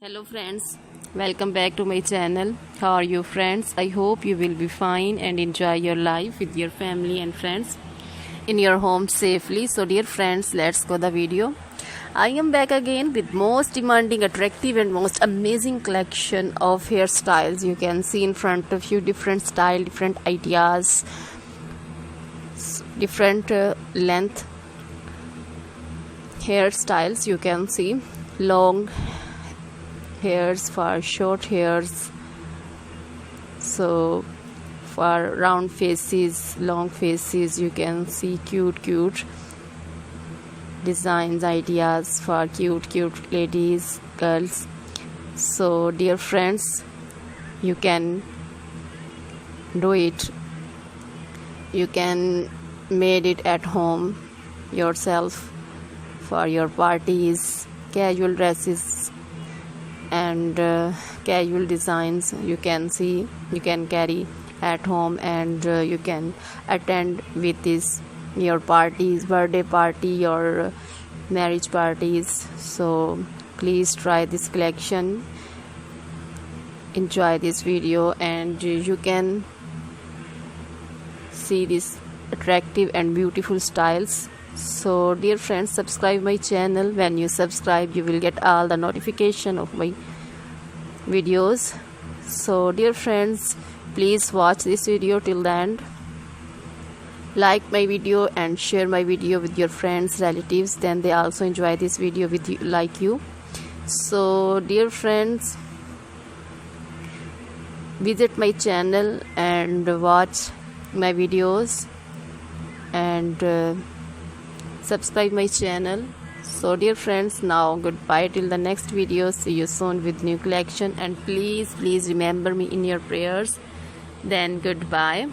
Hello friends, welcome back to my channel. How are you friends? I hope you will be fine and enjoy your life with your family and friends in your home safely. So dear friends, let's go the video. I am back again with most demanding, attractive and most amazing collection of hairstyles. You can see in front of you different style, different ideas, different length hairstyles. You can see long hairs for short hairs, so for round faces, long faces. You can see cute designs, ideas for cute ladies, girls. So dear friends, you can do it, you can made it at home yourself for your parties, casual dresses and casual designs. You can see, you can carry at home and you can attend with this your parties, birthday party or marriage parties. So please try this collection, enjoy this video, and you can see these attractive and beautiful styles. So dear friends, subscribe my channel. When you subscribe, you will get all the notification of my videos. So dear friends, please watch this video till the end. Like my video and share my video with your friends, relatives, then they also enjoy this video with you like you. So dear friends, visit my channel and watch my videos and subscribe my channel. So dear friends, now goodbye till the next video. See you soon with new collection, and please remember me in your prayers. Then goodbye.